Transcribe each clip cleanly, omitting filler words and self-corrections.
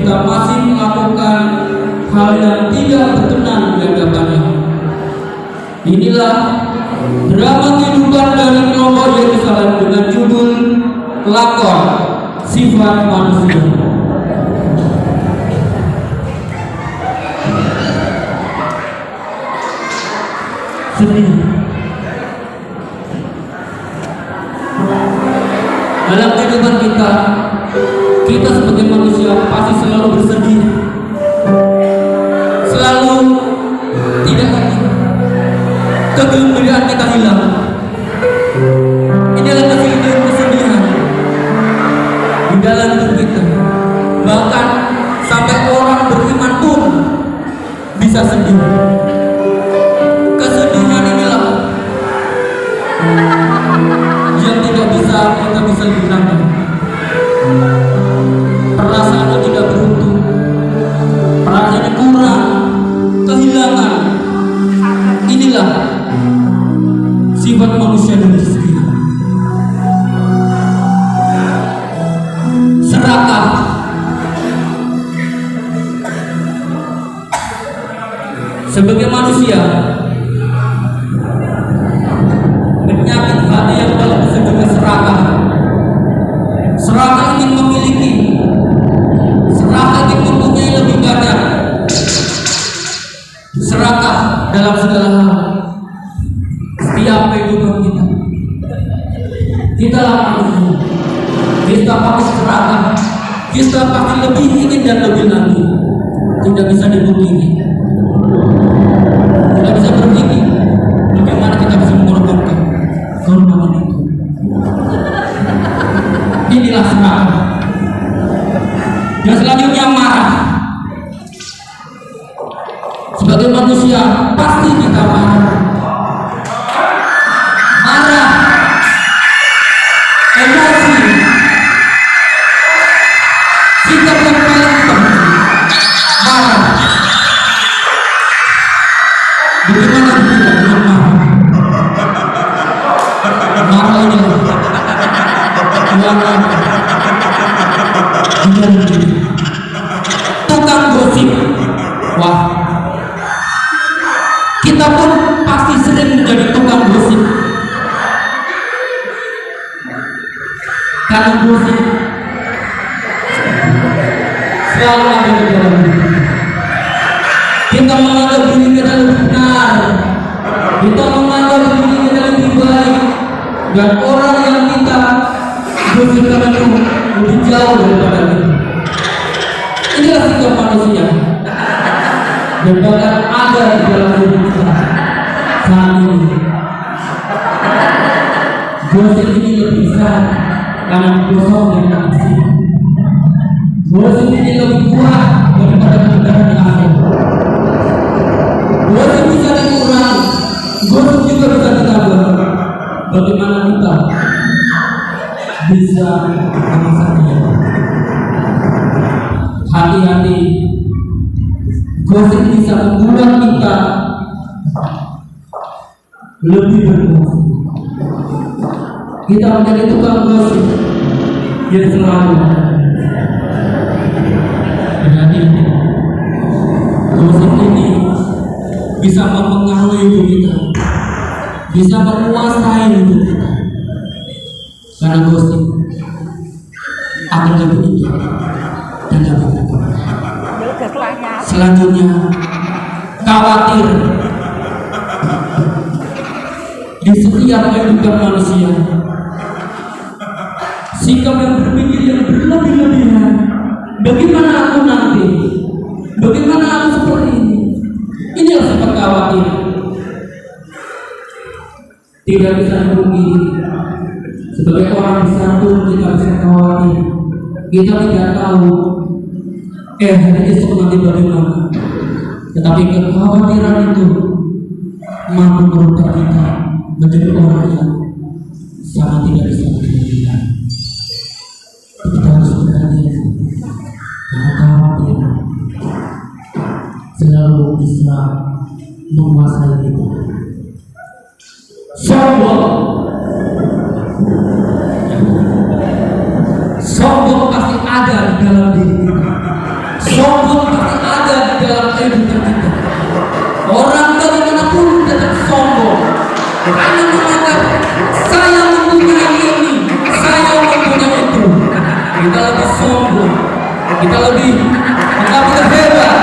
kita masih melakukan hal yang tidak berkenan di hadapannya. Inilah drama kehidupan dari kelompok Yerusalem dengan judul Lakon Sifat Manusia. Sedih. Dalam kehidupan kita sebagai manusia pasti selalu bersedih, selalu tidak lagi kegembiraan kita hilang. Inilah kesedihan di dalam hidup kita. Bahkan sampai orang beriman pun bisa sedih. Kesedihan inilah yang tidak bisa kita hilangkan. Perasaannya tidak beruntung, perasaannya kurang, kehilangan. Inilah sifat manusia dan istri. Serakah. Sebagai manusia, penyakit hati yang paling disebut serakah. Serakah ingin memiliki, serakah ingin mempunyai lebih banyak, serakah dalam segala hal. Setiap kehidupan kita lah manusia. Kita pasti serakah, kita pasti lebih ingin dan lebih lagi. Tidak bisa dipungkiri, tidak bisa berpikir bagaimana kita bisa mengorbankan kehormatan itu. Inilah serakah. Yang selanjutnya marah. Sebagai manusia pasti kita marah. Marah, emosi, sikap yang paling penting. Marah. Bagaimana kita dengan marah? Marah ini tukang gosip. Wah, kita pun pasti sering menjadi tukang gosip. Karena gosip selalu ada di dalam diri. Kita menganggap diri kita lebih benar, kita menganggap diri kita lebih baik, dan orang yang kita gosipkan itu lebih jauh daripada kita. Inilah sikap manusia dan bahkan ada di dalam diri kita saat ini. Gosip ini lebih besar karena kosong yang asli. Gosip ini lebih kuat daripada kebenaran yang asli. Gosip bisa dikurangi, gosip juga bisa ditambah. Bagaimana kita bisa mengatasinya? Hati-hati, gosip bisa membuat kita lebih bergosip. Kita menjadi tukang gosip yang selalu berhati. Gosip ini bisa mempengaruhi hidup kita, bisa menguasai hidup kita. Karena gosip akan lebih tinggi dan lebih berguna. Selanjutnya, khawatir. Di setiap kehidupan manusia, sikap yang berpikir yang berlebih-lebihan. Bagaimana aku nanti? Bagaimana aku seperti ini? Inilah sifat khawatir. Tidak bisa dipungkiri. Sebagai orang besar pun kita bisa khawatir. Kita tidak tahu hari esok nanti bagaimana. Tetapi kekhawatiran itu mampu merubah kita menjadi orang yang sangat tidak bisa dikendalikan. Kita harus berani karena khawatir selalu bisa menguasai kita. Sombong pasti ada di dalam diri kita. Sombong pasti ada di dalam kehidupan kita. Orang bagaimanapun tetap sombong. Hanya menganggap saya mempunyai ini, saya mempunyai itu. Kita lebih sombong, kita lebih menganggap kita hebat,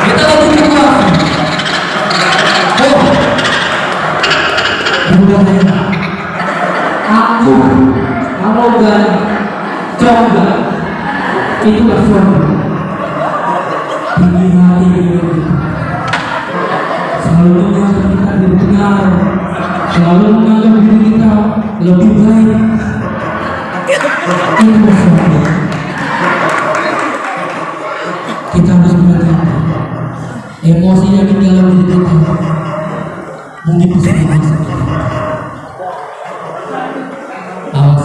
kita lebih kuat. Oh, budaya aku arogan, coba itulah sombong. Tinggi hati selalu menganggap kita lebih benar, selalu menganggap diri kita lebih baik. Itu sombong. Kita harus belajar emosi yang di dalam diri kita mungkin bisa dibisa. Awas.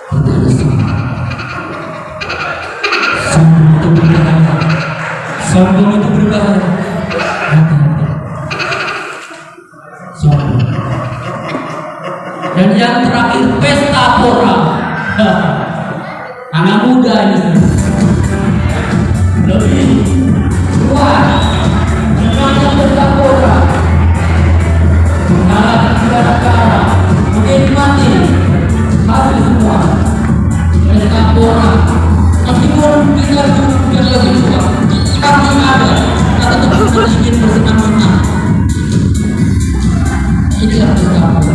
Kita harus sombong itu berbahaya. Sombong itu berbahaya. Hati-hati. Sombong. Dan yang terakhir, pesta pora. Anak muda ini lebih kuat dengan pesta pora, mengalahkan negara-negara, menikmati habis semua pesta pora. Meskipun kita juga lagi suka, pasti ada, kita tetap ingin bersenang-senang. Inilah pesta pora.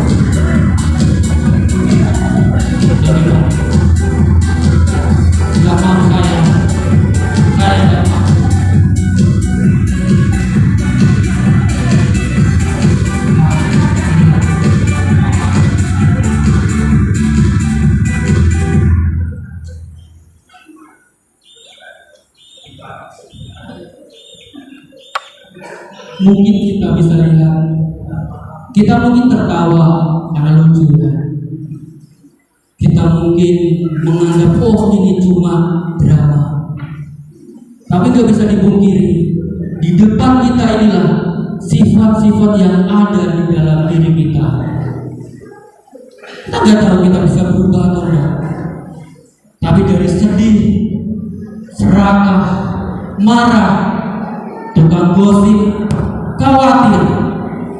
Gak mau saya gak mau. Mungkin kita bisa lihat, kita mungkin tertawa karena lucu ya. Kita mungkin menganggap oh ini cuma drama, tapi gak bisa dipungkiri di depan kita inilah sifat-sifat yang ada di dalam diri kita. Kita gak tahu kita bisa berubah atau enggak, tapi dari sedih, serakah, marah, tukang gosip, khawatir,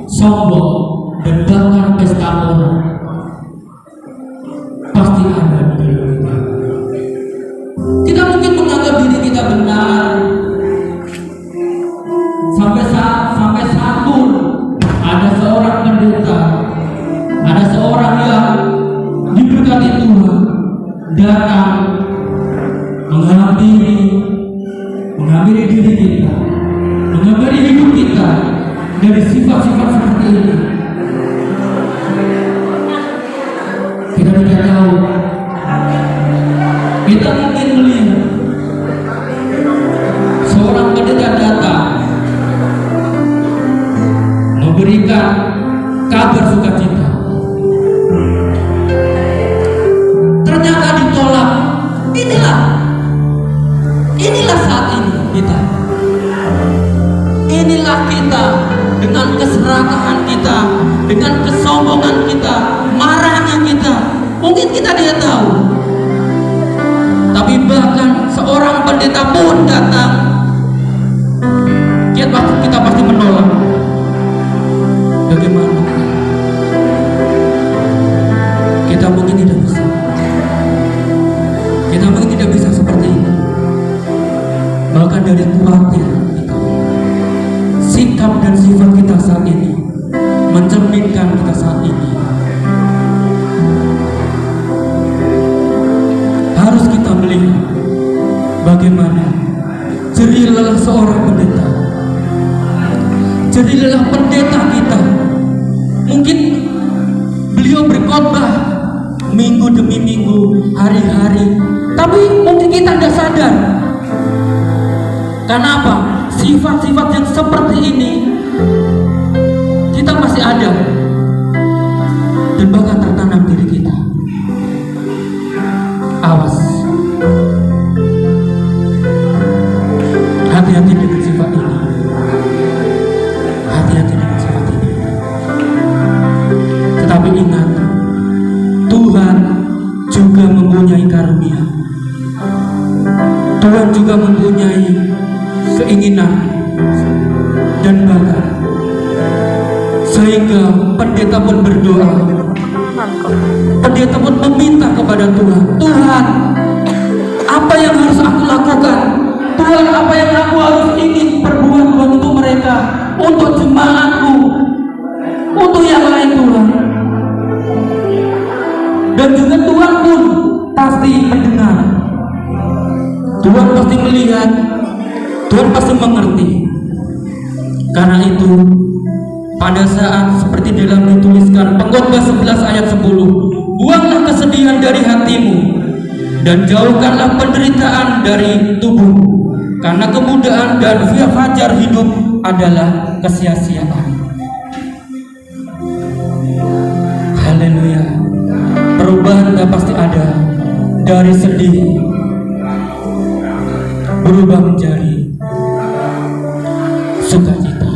sombong, dan bahkan pesta pora pasti ada di dalam kita. Kita mungkin menganggap diri kita benar sampai satu ada seorang pendeta, ada seorang yang diberkati Tuhan datang menghampiri diri kita, menghampiri hidup kita dari sifat-sifat seperti ini. Kita tidak tahu. Kita mungkin melihat seorang pendeta datang memberikan kabar sukacita, ternyata ditolak. Inilah saat ini kita. Inilah kita dengan keserakahan kita, dengan kesombongan kita, marahnya kita. Mungkin kita tidak tahu, tapi bahkan seorang pendeta pun datang, kita pasti menolak. Bagaimana? Kita mungkin tidak bisa. Kita mungkin tidak bisa seperti ini. Bahkan dari khawatir kita, sikap dan sifat kita saat ini mencerminkan kita saat ini. Harus kita melihat bagaimana jerih lelah seorang pendeta, jerih lelah pendeta kita. Mungkin beliau berkhotbah minggu demi minggu, hari-hari, tapi mungkin kita tidak sadar. Kenapa? Sifat-sifat yang seperti ini kita masih ada dan bahkan tertanam diri kita. Awas, hati-hati dengan sifat ini. Hati-hati dengan sifat ini. Tetapi ingat, juga mempunyai keinginan dan bakat, sehingga pendeta pun berdoa. Pendeta pun meminta kepada Tuhan, Tuhan, apa yang harus aku lakukan? Tuhan, apa yang aku harus ingin perbuat untuk mereka, untuk jemaatku, untuk yang lain, Tuhan. Dan juga Tuhan pun pasti mendengar, Tuhan pasti melihat, Tuhan pasti mengerti. Karena itu, pada saat seperti dalam dituliskan Pengkhotbah 11 ayat 10, buanglah kesedihan dari hatimu dan jauhkanlah penderitaan dari tubuhmu, karena kemudahan dan fajar hidup adalah kesia-siaan. Haleluya. Perubahan tak pasti ada. Dari sedih berubah menjadi sukacita.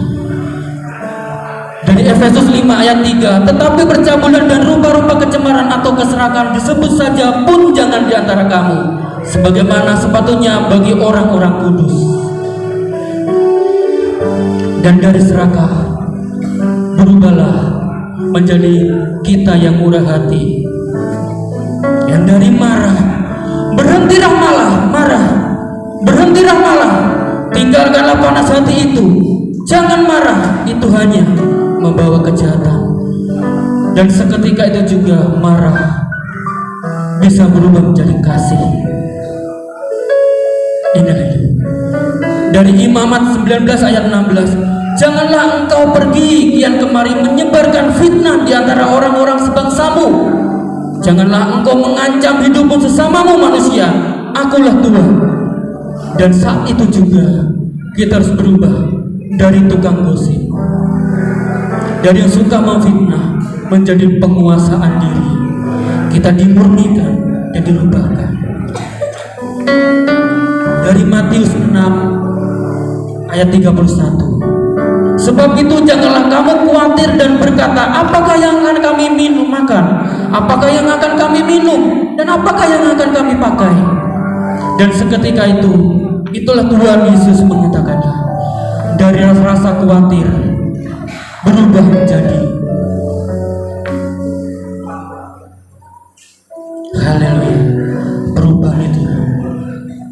Dari Efesus 5 ayat 3, tetapi percabulan dan rupa-rupa kecemaran atau keserakahan disebut saja pun jangan di antara kamu, sebagaimana sepatutnya bagi orang-orang kudus. Dan dari serakah berubahlah menjadi kita yang murah hati. Yang dari marah berhentilah marah, berhentilah malah, tinggalkanlah panas hati itu. Jangan marah, itu hanya membawa kejahatan. Dan seketika itu juga marah bisa berubah menjadi kasih. Inilah dari Imamat 19 ayat 16, janganlah engkau pergi kian kemari menyebarkan fitnah di antara orang-orang sebangsamu. Janganlah engkau mengancam hidupmu sesamamu manusia. Akulah Tuhan. Dan saat itu juga kita harus berubah dari tukang gosip, dari yang suka memfitnah, menjadi penguasaan diri. Kita dimurnikan dan dirubahkan. Dari Matius 6 ayat 31, sebab itu janganlah kamu khawatir dan berkata, apakah yang akan kami makan, apakah yang akan kami minum, dan apakah yang akan kami pakai. Dan seketika itu, itulah Tuhan Yesus mengatakannya, dari rasa khawatir berubah menjadi haleluya. Perubahan itu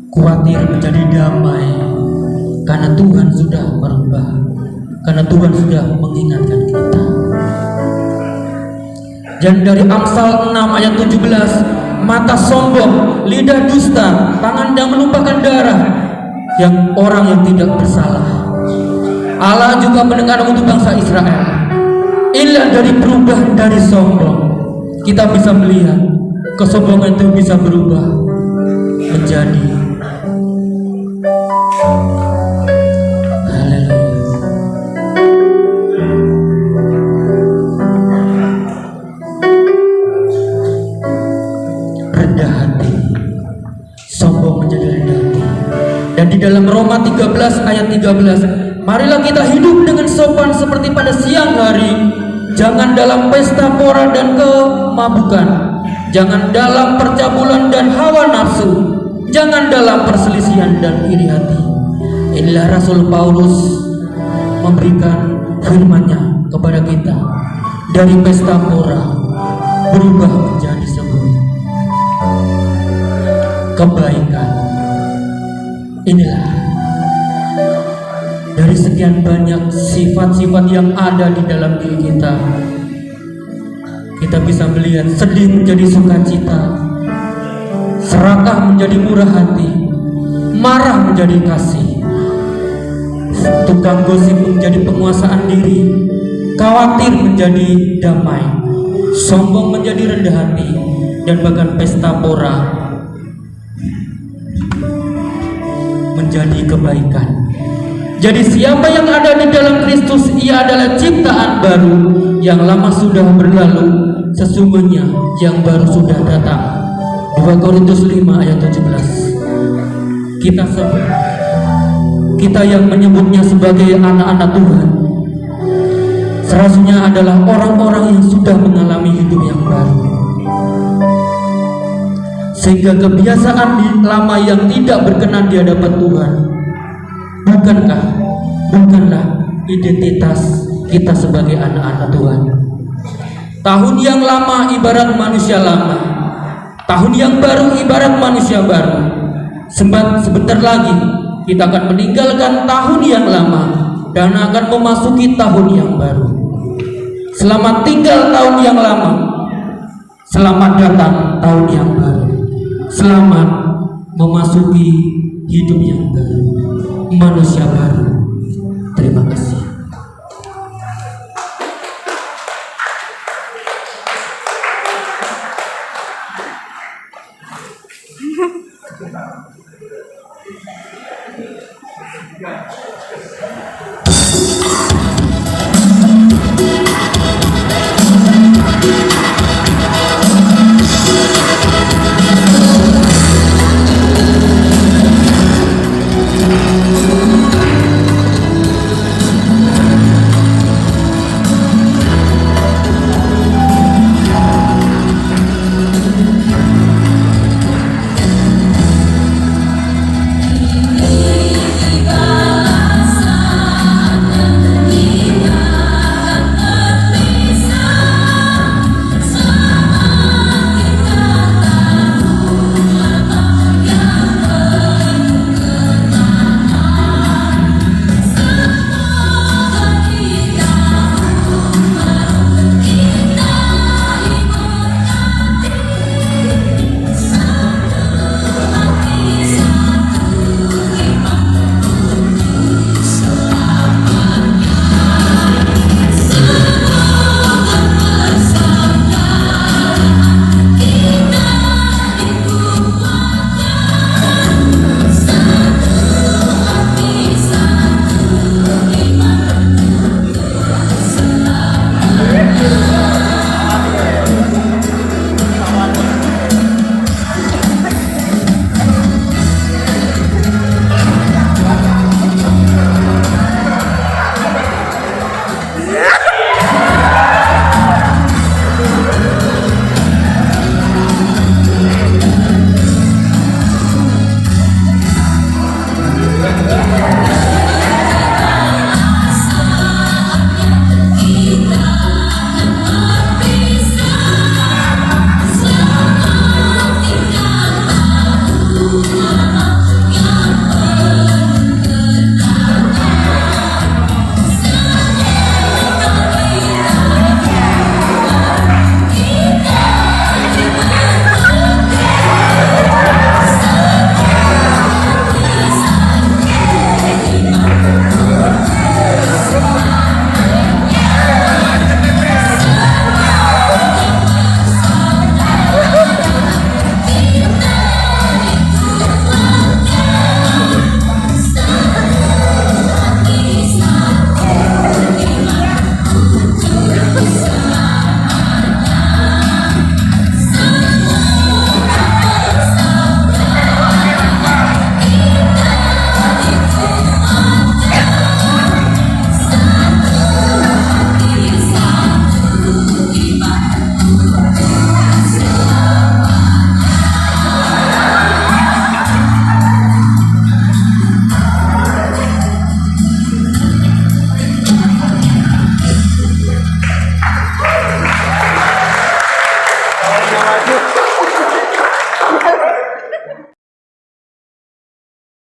khawatir menjadi damai, karena Tuhan sudah merubah, karena Tuhan sudah mengingatkan kita. Dan dari Amsal 6 ayat 17, mata sombong, lidah dusta, tangan yang menumpahkan darah yang orang yang tidak bersalah. Allah juga mendengar untuk bangsa Israel. Inilah dari perubahan dari sombong, kita bisa melihat kesombongan itu bisa berubah menjadi rendah hati. Sombong menjadi rendah hati. Dan di dalam Roma 13 ayat 13, marilah kita hidup dengan sopan seperti pada siang hari, jangan dalam pesta pora dan kemabukan, jangan dalam percabulan dan hawa nafsu, jangan dalam perselisihan dan iri hati. Inilah Rasul Paulus memberikan firman-Nya kepada kita, dari pesta pora berubah menjadi sebuah kebaikan. Inilah dari sekian banyak sifat-sifat yang ada di dalam diri kita, kita bisa melihat sedih menjadi sukacita, serakah menjadi murah hati, marah menjadi kasih, tukang gosip menjadi penguasaan diri, khawatir menjadi damai, sombong menjadi rendah hati, dan bahkan pesta pora menjadi kebaikan. Jadi siapa yang ada di dalam Kristus, ia adalah ciptaan baru, yang lama sudah berlalu, sesungguhnya yang baru sudah datang. 2 Korintus 5 ayat 17. Kita yang menyebutnya sebagai anak-anak Tuhan, seharusnya adalah orang-orang yang sudah mengalami hidup yang baru. sehingga kebiasaan lama yang tidak berkenan di hadapan Tuhan bukanlah identitas kita sebagai anak-anak Tuhan. Tahun yang lama ibarat manusia lama, tahun yang baru ibarat manusia baru. Sebentar lagi kita akan meninggalkan tahun yang lama dan akan memasuki tahun yang baru. Selamat tinggal tahun yang lama, selamat datang tahun yang baru. Selamat memasuki hidup yang baru, manusia baru. Terima kasih.